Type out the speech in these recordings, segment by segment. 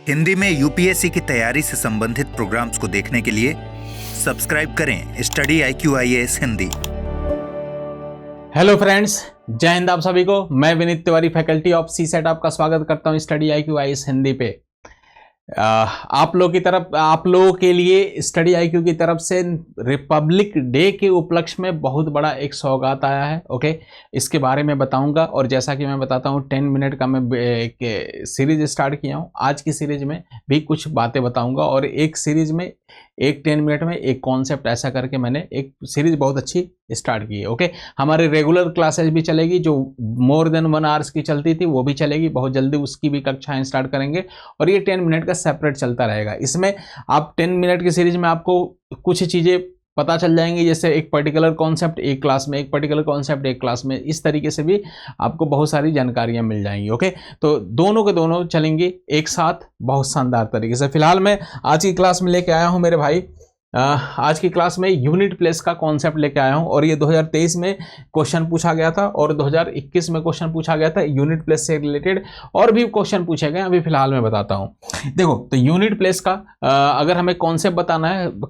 हिंदी में यूपीएससी की तैयारी से संबंधित प्रोग्राम्स को देखने के लिए सब्सक्राइब करें study IQ-IAS Hindi. Hello friends, जय हिंद। आप सभी को मैं Vineet Tiwari, faculty of CSAT, आपका स्वागत करता हूं स्टडी IQ-IAS हिंदी पे। आप लोगों के लिए स्टडी IQ की तरफ से रिपब्लिक डे के उपलक्ष्य में बहुत बड़ा एक सौगात आया है। ओके, इसके बारे में बताऊंगा। और जैसा कि मैं बताता हूं, 10 मिनट का मैं एक सीरीज स्टार्ट किया हूं। आज की सीरीज में भी कुछ बातें बताऊंगा और एक सीरीज में 10 मिनट में एक कॉन्सेप्ट ऐसा करके मैंने एक सीरीज बहुत अच्छी स्टार्ट की है। ओके, हमारे रेगुलर क्लासेस भी चलेगी, जो मोर देन 1 आवर्स की चलती थी वो भी चलेगी। बहुत जल्दी उसकी भी कक्षाएं स्टार्ट करेंगे और ये 10 मिनट का सेपरेट चलता रहेगा। इसमें आप 10 मिनट की सीरीज में आपको कुछ चीज़ें पता चल जाएंगी, जैसे एक पर्टिकुलर कॉन्सेप्ट एक क्लास में, एक पर्टिकुलर कॉन्सेप्ट एक क्लास में। इस तरीके से भी आपको बहुत सारी जानकारियां मिल जाएंगी। ओके, तो दोनों के दोनों चलेंगे एक साथ बहुत शानदार तरीके से। फिलहाल मैं आज की क्लास में लेके आया हूं मेरे भाई, आज की क्लास में यूनिट प्लेस का कॉन्सेप्ट लेके आया हूं। और ये 2023 में क्वेश्चन पूछा गया था और 2021 में क्वेश्चन पूछा गया था यूनिट प्लेस से रिलेटेड, और भी क्वेश्चन पूछे गए। अभी फिलहाल मैं बताता हूं। देखो, तो यूनिट प्लेस का अगर हमें कॉन्सेप्ट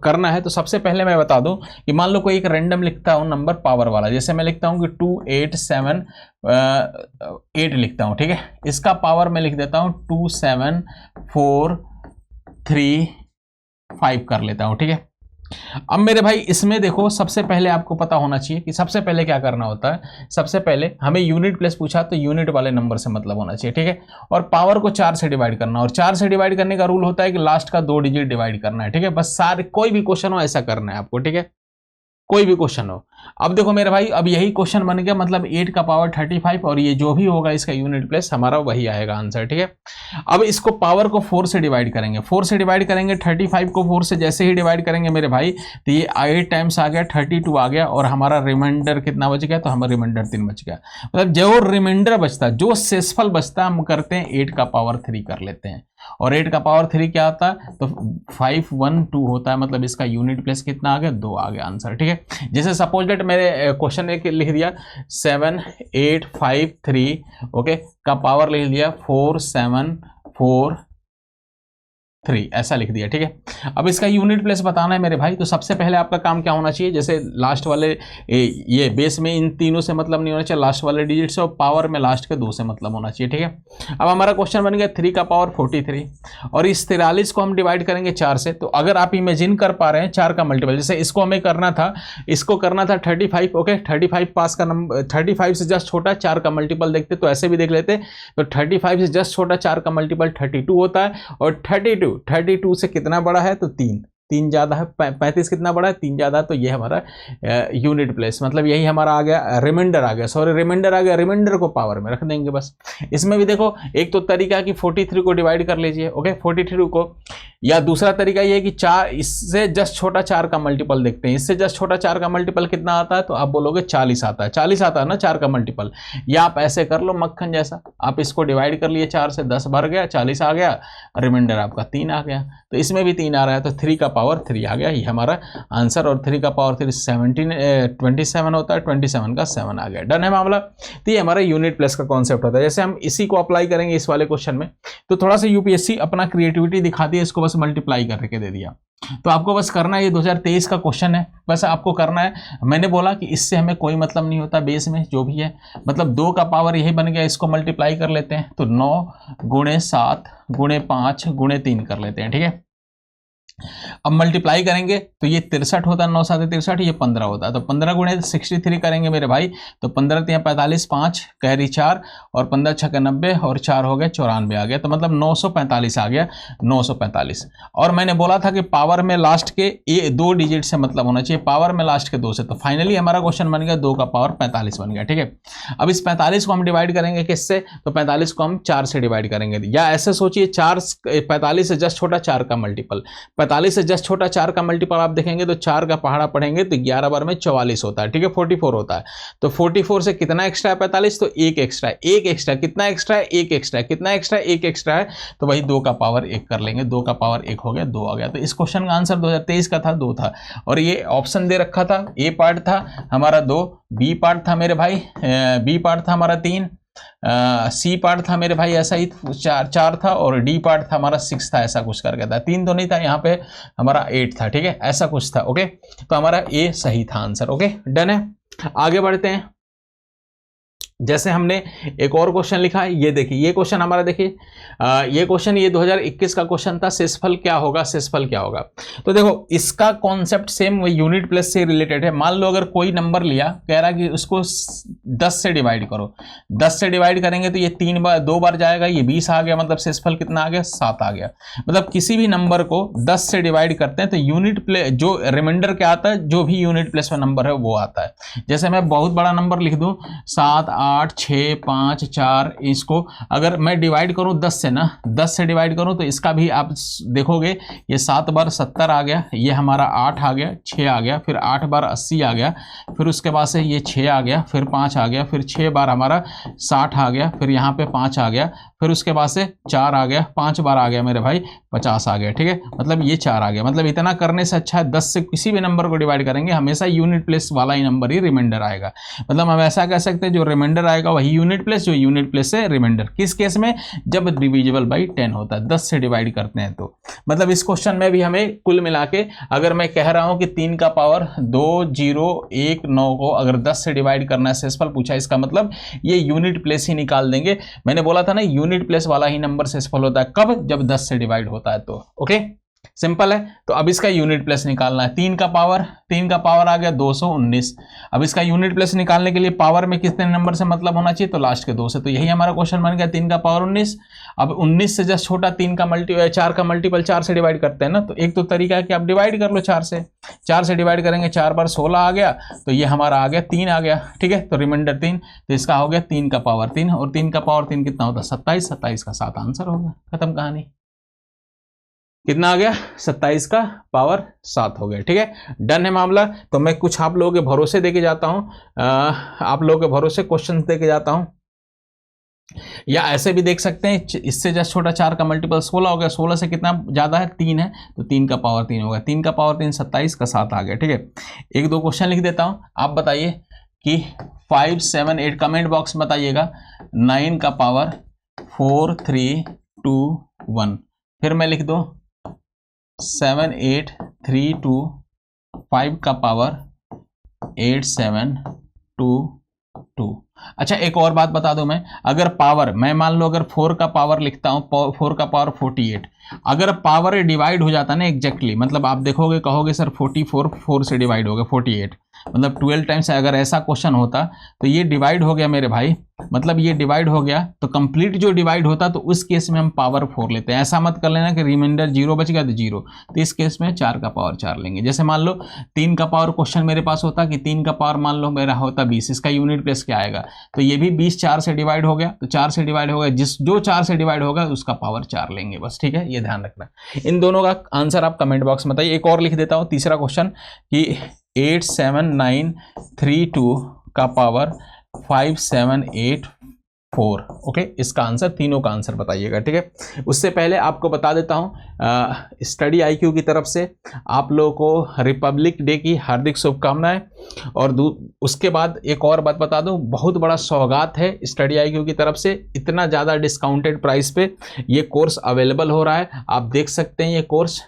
करना है तो सबसे पहले मैं बता दूं कि मान लो कोई एक रैंडम लिखता हूं नंबर पावर वाला, जैसे मैं लिखता हूं कि 2878 लिखता हूं। ठीक है, इसका पावर मैं लिख देता हूं 27435 कर लेता हूं। ठीक है, अब मेरे भाई इसमें देखो, सबसे पहले आपको पता होना चाहिए कि सबसे पहले क्या करना होता है। सबसे पहले हमें यूनिट प्लेस पूछा तो यूनिट वाले नंबर से मतलब होना चाहिए। ठीक है, और पावर को 4 से डिवाइड करना, और 4 से डिवाइड करने का रूल होता है कि लास्ट का 2 डिजिट डिवाइड करना है। ठीक है, बस सारे कोई भी क्वेश्चन हो ऐसा करना है आपको। ठीक है, कोई भी क्वेश्चन हो। अब देखो मेरे भाई, अब यही क्वेश्चन बन गया, मतलब 8 का पावर 35, और ये जो भी होगा इसका यूनिट प्लेस हमारा वही आएगा आंसर। ठीक है, अब इसको पावर को 4 से डिवाइड करेंगे। 4 से डिवाइड करेंगे 35 को 4 से जैसे ही डिवाइड करेंगे मेरे भाई, तो ये 8 टाइम्स आ गया, 32 आ गया, और हमारा रिमाइंडर कितना बच गया, तो हमारा रिमाइंडर 3 बच गया। मतलब जो रिमाइंडर बचता, जो शेषफल बचता, हम करते हैं 8 का पावर 3 कर लेते हैं। और 8 का पावर 3 क्या आता है, तो 512 होता है। मतलब इसका यूनिट प्लेस कितना आ गया, 2 आ गया आंसर। ठीक है, जैसे सपोज दैट मेरे क्वेश्चन एक लिख दिया 7853, ओके, का पावर लिख दिया 4743, ऐसा लिख दिया। ठीक है, अब इसका यूनिट प्लेस बताना है मेरे भाई, तो सबसे पहले आपका काम क्या होना चाहिए, जैसे लास्ट वाले ये बेस में इन तीनों से मतलब नहीं होना चाहिए, लास्ट वाले डिजिट से, और पावर में लास्ट के 2 से मतलब होना चाहिए। ठीक है, अब हमारा क्वेश्चन बन गया 3 का पावर 43, और इस 43 को हम डिवाइड करेंगे 4 से। तो अगर आप इमेजिन कर पा रहे हैं 4 का मल्टीपल, जैसे इसको हमें करना था, इसको करना था 35। ओके, 35 पास का नंबर, 35 से जस्ट छोटा 4 का मल्टीपल देखते तो ऐसे भी देख लेते। तो 35 से जस्ट छोटा 4 का मल्टीपल 32 होता है, और 32 से कितना बड़ा है, तो 3 ज्यादा है। 35 कितना बड़ा है, 3 ज्यादा है। तो ये हमारा यूनिट प्लेस, मतलब यही हमारा आ गया, रिमाइंडर आ गया, सॉरी रिमाइंडर आ गया। रिमाइंडर को पावर में रख देंगे बस। इसमें भी देखो, एक तो तरीका है कि 43 को डिवाइड कर लीजिए। ओके, 43 को, या दूसरा तरीका ये है कि 4 इससे जस्ट छोटा 4 का मल्टीपल देखते हैं। इससे जस्ट छोटा 4 का मल्टीपल कितना आता है, तो आप बोलोगे 40 आता है। 40 आता है ना 4 का मल्टीपल। या आप ऐसे कर लो मक्खन जैसा, आप इसको डिवाइड कर लिए 4 से, 10 भर गया, 40 आ गया, रिमाइंडर आपका 3 आ गया। तो इसमें भी 3 आ रहा है, तो 3 का पावर 3 आ गया, ये हमारा आंसर। और 3 का पावर 3 27 होता है, 27 का 7 आ गया। डन है मामला। तो ये हमारा यूनिट प्लेस का कॉन्सेप्ट होता है। जैसे हम इसी को अप्लाई करेंगे इस वाले क्वेश्चन में, तो थोड़ा सा यूपीएससी अपना क्रिएटिविटी दिखाती है, इसको बस मल्टीप्लाई करके दे दिया। तो आपको बस करना है, ये 2023 का क्वेश्चन है, बस आपको करना है। मैंने बोला कि इससे हमें कोई मतलब नहीं होता, बेस में जो भी है, मतलब 2 का पावर यही बन गया, इसको मल्टीप्लाई कर लेते हैं, तो 9 × 7 × 5 × 3 कर लेते हैं। ठीक है, अब मल्टीप्लाई करेंगे तो ये 63 होता है, 9 7 63, ये 15 होता है। तो 15 × 63 करेंगे मेरे भाई, तो 15 × 45, 5 कैरी 4, और 15 × 6 90, और 4 हो गए 94 आ गया। तो मतलब 945 आ गया, 945। और मैंने बोला था कि पावर में लास्ट के 2 डिजिट से मतलब होना चाहिए, पावर में लास्ट के 2 से। तो फाइनली हमारा क्वेश्चन बन गया 2 का पावर 45 बन गया। ठीक है, अब इस 45 को हम डिवाइड करेंगे किससे, तो 45 को हम 4 से डिवाइड करेंगे, या ऐसे सोचिए 45 से जस्ट छोटा 4 का मल्टीपल, 45 से जस्ट छोटा 4 का मल्टीपल आप देखेंगे तो 4 का पहाड़ा पढ़ेंगे तो 11 बार में 44 होता है। ठीक है, 44 होता है। तो 44 से कितना एक्स्ट्रा है, 45, तो 1 एक्स्ट्रा है। 1 एक्स्ट्रा कितना एक्स्ट्रा है, 1 एक्स्ट्रा है। कितना एक्स्ट्रा है, 1 एक्स्ट्रा है। तो वही 2 का पावर 1 कर लेंगे, 2 का पावर 1 हो गया, 2 आ गया। तो इस क्वेश्चन का आंसर 2023 का था 2 था, और ये ऑप्शन दे रखा था, ए पार्ट था हमारा 2, बी पार्ट था मेरे भाई, बी पार्ट था हमारा 3, सी पार्ट था मेरे भाई ऐसा ही 4 था, और डी पार्ट था हमारा 6 था, ऐसा कुछ करके था, 3 तो नहीं था, यहाँ पे हमारा 8 था, ठीक है, ऐसा कुछ था। ओके, तो हमारा ए सही था आंसर। ओके, डन है, आगे बढ़ते हैं। जैसे हमने एक और क्वेश्चन लिखा है, ये देखिए, ये क्वेश्चन हमारा देखिए, ये क्वेश्चन ये 2021 का क्वेश्चन था, शेषफल क्या होगा, शेषफल क्या होगा। तो देखो इसका कॉन्सेप्ट सेम वही यूनिट प्लेस से रिलेटेड है। मान लो अगर कोई नंबर लिया, कह रहा कि उसको 10 से डिवाइड करो, 10 से डिवाइड करेंगे तो ये 2 बार जाएगा, ये 20 आ गया, मतलब शेषफल कितना आ गया, 7 आ गया। मतलब किसी भी नंबर को 10 से डिवाइड करते हैं तो यूनिट प्लेस जो रिमाइंडर क्या आता है, जो भी यूनिट प्लेस में नंबर है वो आता है। जैसे मैं बहुत बड़ा नंबर लिख दूं 7 8 6 5 4, इसको अगर मैं डिवाइड करूं 10 से ना, 10 से डिवाइड करूं तो इसका भी आप देखोगे, ये 7 बार 70 आ गया, ये हमारा 8 आ गया, 6 आ गया, फिर 8 बार 80 आ गया, फिर उसके बाद से ये 6 आ गया, फिर 5 आ गया, फिर 6 बार हमारा 60 आ गया, फिर यहाँ पे 5 आ गया, फिर उसके बाद से 4 आ गया, 5 बार आ गया मेरे भाई 50 आ गया, ठीक है, मतलब ये 4 आ गया। मतलब इतना करने से अच्छा है 10 से किसी भी नंबर को डिवाइड करेंगे हमेशा यूनिट प्लेस वाला ही नंबर ही रिमाइंडर आएगा। मतलब हम ऐसा कह सकते हैं जो रिमाइंडर आएगा वही यूनिट प्लेस, जो यूनिट प्लेस से रिमाइंडर। किस केस में, जब डिविजिबल बाई 10 होता है, 10 से डिवाइड करते हैं तो। मतलब इस क्वेश्चन में भी हमें कुल मिला के, अगर मैं कह रहा हूं कि 3 का पावर 2 0 1 9 को अगर 10 से डिवाइड करना है, शेषफल पूछा, इसका मतलब ये यूनिट प्लेस ही निकाल देंगे। मैंने बोला था ना यूनिट प्लेस वाला ही नंबर शेषफल होता है, कब, जब 10 से डिवाइड होता है तो। ओके, सिंपल है। तो अब इसका यूनिट प्लेस निकालना है। 3 का पावर आ गया 219। अब इसका यूनिट प्लेस निकालने के लिए पावर में कितने नंबर से मतलब होना चाहिए, तो लास्ट के 2 से। तो यही हमारा क्वेश्चन बन गया, 3 का पावर 19। अब 19 से जस्ट छोटा 4 का मल्टीपल 4 से डिवाइड करते हैं ना, तो एक तो तरीका है कि आप डिवाइड कर लो 4 से डिवाइड करेंगे, 4 बार 16 आ गया, तो ये हमारा आ गया 3 आ गया, ठीक है, तो रिमाइंडर 3, तो इसका हो गया 3 का पावर 3, और 3 का पावर 3 कितना होता है, 27, 27 का 7 आंसर हो गया, खत्म कहानी। कितना आ गया, 27 का पावर 7 हो गया, ठीक है, डन है मामला। तो मैं कुछ आप लोगों के भरोसे देके जाता हूं, आप लोगों के भरोसे क्वेश्चन देके जाता हूं, या ऐसे भी देख सकते हैं, इससे जस्ट छोटा 4 का मल्टीपल 16 हो गया, 16 से कितना ज्यादा है, 3 है, तो 3 का पावर 3 होगा, 3 का पावर 3 27 का 7 आ गया, ठीक है। एक दो क्वेश्चन लिख देता हूं, आप बताइए कि 5 7 8, कमेंट बॉक्स में बताइएगा, 9 का पावर 4 3 2 1, फिर मैं लिख दो 7 8 3 2, 5 का पावर 8 7 2 2। अच्छा, एक और बात बता दूं मैं, अगर पावर, मैं मान लो अगर 4 का पावर लिखता हूं, 4 का पावर 48, अगर पावर डिवाइड हो जाता ना एग्जैक्टली, मतलब आप देखोगे कहोगे सर 44 4 से डिवाइड हो गया 48, मतलब 12 टाइम्स अगर ऐसा क्वेश्चन होता तो ये डिवाइड हो गया मेरे भाई, मतलब ये डिवाइड हो गया, तो कंप्लीट जो डिवाइड होता तो उस केस में हम पावर 4 लेते हैं। ऐसा मत कर लेना कि रिमाइंडर 0 बच गया तो 0, तो इस केस में 4 का पावर 4 लेंगे। जैसे मान लो 3 का पावर क्वेश्चन मेरे पास होता कि 3 का पावर मान लो मेरा होता 20, इसका यूनिट प्लेस क्या आएगा, तो ये भी 20 4 से डिवाइड हो गया, तो 4 से डिवाइड हो गया, जो 4 से डिवाइड होगा उसका पावर 4 लेंगे बस, ठीक है, ये ध्यान रखना। इन दोनों का आंसर आप कमेंट बॉक्स में बताइए। एक और लिख देता हूं, तीसरा क्वेश्चन कि 8 7 9 3 2 का पावर 5 7 8 4, ओके, इसका आंसर, तीनों का आंसर बताइएगा, ठीक है। उससे पहले आपको बता देता हूं, स्टडी आईक्यू की तरफ से आप लोगों को रिपब्लिक डे की हार्दिक शुभकामनाएं, और उसके बाद एक और बात बता दूं, बहुत बड़ा सौगात है स्टडी आईक्यू की तरफ से, इतना ज़्यादा डिस्काउंटेड प्राइस पे ये कोर्स अवेलेबल हो रहा है। आप देख सकते हैं ये कोर्स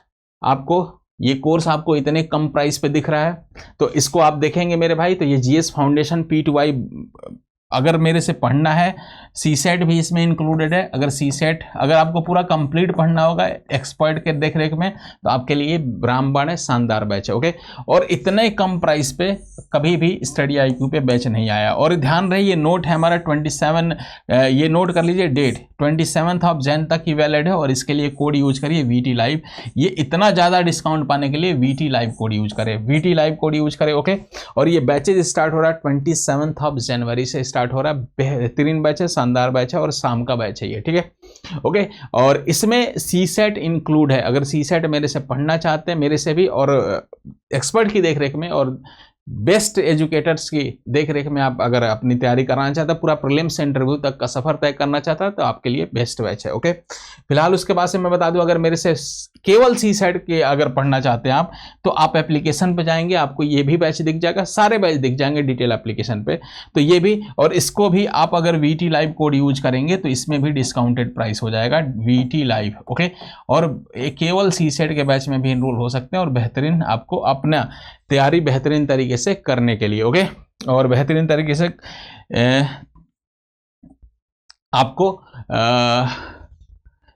आपको इतने कम प्राइस पे दिख रहा है, तो इसको आप देखेंगे मेरे भाई, तो ये जीएस फाउंडेशन P2I अगर मेरे से पढ़ना है, सीसेट भी इसमें इंक्लूडेड है। अगर सीसेट अगर आपको पूरा कंप्लीट पढ़ना होगा एक्सपर्ट के देखरेख में, तो आपके लिए रामबाण है, शानदार बैच है, ओके। और इतने कम प्राइस पे कभी भी स्टडी आईक्यू पे बैच नहीं आया। और ध्यान रहे, ये नोट है हमारा 27, ये नोट कर लीजिए, डेट 27 जैन तक की वैलिड है, और इसके लिए कोड यूज करिए VT लाइव। ये इतना ज़्यादा डिस्काउंट पाने के लिए VT लाइव कोड यूज करें, VT लाइव कोड यूज करें, ओके। और ये बैचेज स्टार्ट हो रहा है 27 जनवरी से स्टार्ट हो रहा है, बेहतरीन बैच है, शानदार बैच है, और शाम का बैच है ये, ठीक है, ओके। और इसमें सीसेट इंक्लूड है, अगर सीसेट मेरे से पढ़ना चाहते हैं, मेरे से भी, और एक्सपर्ट की देखरेख में, और बेस्ट एजुकेटर्स की देख रेख में आप अगर अपनी तैयारी कराना चाहते हैं, पूरा प्रीलिम्स से इंटरव्यू तक का सफर तय करना चाहता है, तो आपके लिए बेस्ट बैच है। ओके, फिलहाल उसके बाद से मैं बता दूं, अगर मेरे से केवल सी सेट के अगर पढ़ना चाहते हैं आप, तो आप एप्लीकेशन पे जाएंगे, आपको ये भी बैच दिख जाएगा, सारे बैच दिख जाएंगे डिटेल एप्लीकेशन पे, तो ये भी, और इसको भी आप अगर VT लाइव कोड यूज करेंगे तो इसमें भी डिस्काउंटेड प्राइस हो जाएगा VT लाइव। ओके, और केवल सी सेट के बैच में भी इनरोल हो सकते हैं, और बेहतरीन आपको अपना तैयारी बेहतरीन तरीके से करने के लिए। ओके, और बेहतरीन तरीके से आपको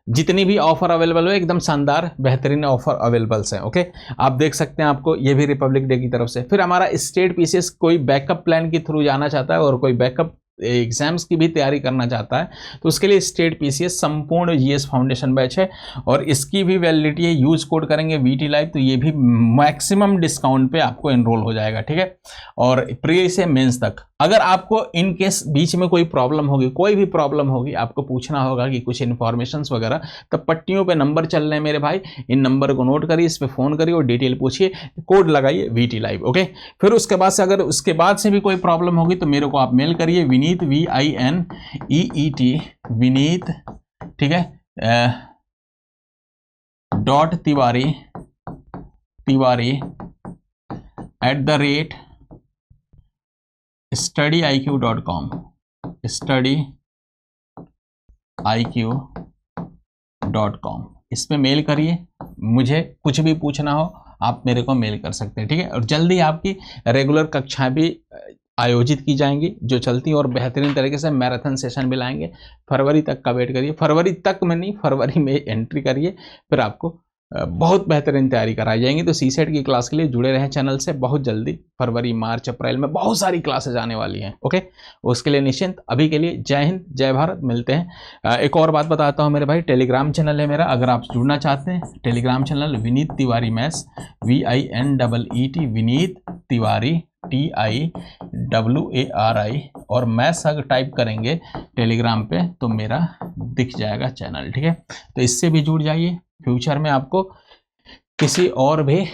जितनी भी ऑफर अवेलेबल हो, एकदम शानदार बेहतरीन ऑफर अवेलेबल्स हैं। ओके, आप देख सकते हैं, आपको ये भी रिपब्लिक डे की तरफ से। फिर हमारा स्टेट पीसीएस कोई बैकअप प्लान के थ्रू जाना चाहता है और कोई बैकअप एग्जाम्स की भी तैयारी करना चाहता है, तो उसके लिए स्टेट पीसीएस संपूर्ण जीएस फाउंडेशन बैच है, और इसकी भी वैलिडिटी है, यूज कोड करेंगे VT लाइव, तो ये भी मैक्सिमम डिस्काउंट पे आपको एनरोल हो जाएगा। ठीक है, और प्री से मेंस तक अगर आपको इन केस बीच में कोई प्रॉब्लम होगी, कोई भी प्रॉब्लम होगी, आपको पूछना होगा कि कुछ इन्फॉर्मेशंस वगैरह, तब पट्टियों पे नंबर चल रहे हैं मेरे भाई, इन नंबर को नोट करिए, इस पे फोन करिए और डिटेल पूछिए, कोड लगाइए VT लाइव। ओके, फिर उसके बाद से अगर उसके बाद से भी कोई प्रॉब्लम होगी तो मेरे को आप मेल करिए, विनीत VINEET विनीत, ठीक है, .तिवारी @studiiq.com studiiq.com, इस पे मेल करिए, मुझे कुछ भी पूछना हो आप मेरे को मेल कर सकते हैं। ठीक है, और जल्दी आपकी रेगुलर कक्षाएं भी आयोजित की जाएंगी जो चलती हैं, और बेहतरीन तरीके से मैराथन सेशन भी लाएंगे। फरवरी तक का वेट करिए, फरवरी तक में नहीं, फरवरी में एंट्री करिए, फिर आपको बहुत बेहतरीन तैयारी कराई जाएंगी। तो सीसेट की क्लास के लिए जुड़े रहें चैनल से, बहुत जल्दी फरवरी, मार्च, अप्रैल में बहुत सारी क्लासेज आने वाली हैं। ओके, उसके लिए निश्चिंत। अभी के लिए जय हिंद, जय भारत, मिलते हैं। एक और बात बताता हूँ मेरे भाई, टेलीग्राम चैनल है मेरा, अगर आप जुड़ना चाहते हैं, Telegram channel Vineet Tiwari maths, VINEET Vineet Tiwari TIWARI, और मैथ्स अगर टाइप करेंगे टेलीग्राम पे तो मेरा दिख जाएगा चैनल। ठीक है, तो इससे भी जुड़ जाइए। फ्यूचर में आपको किसी और भी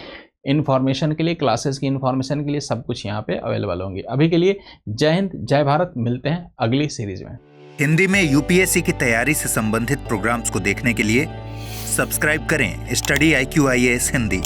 इंफॉर्मेशन के लिए, क्लासेस की इंफॉर्मेशन के लिए सब कुछ यहाँ पे अवेलेबल होंगे। अभी के लिए जय हिंद, जय भारत, मिलते हैं अगली सीरीज में। हिंदी में UPSC की तैयारी से संबंधित प्रोग्राम्स को देखने के लिए सब्सक्राइब करें स्टडी IQ IAS हिंदी।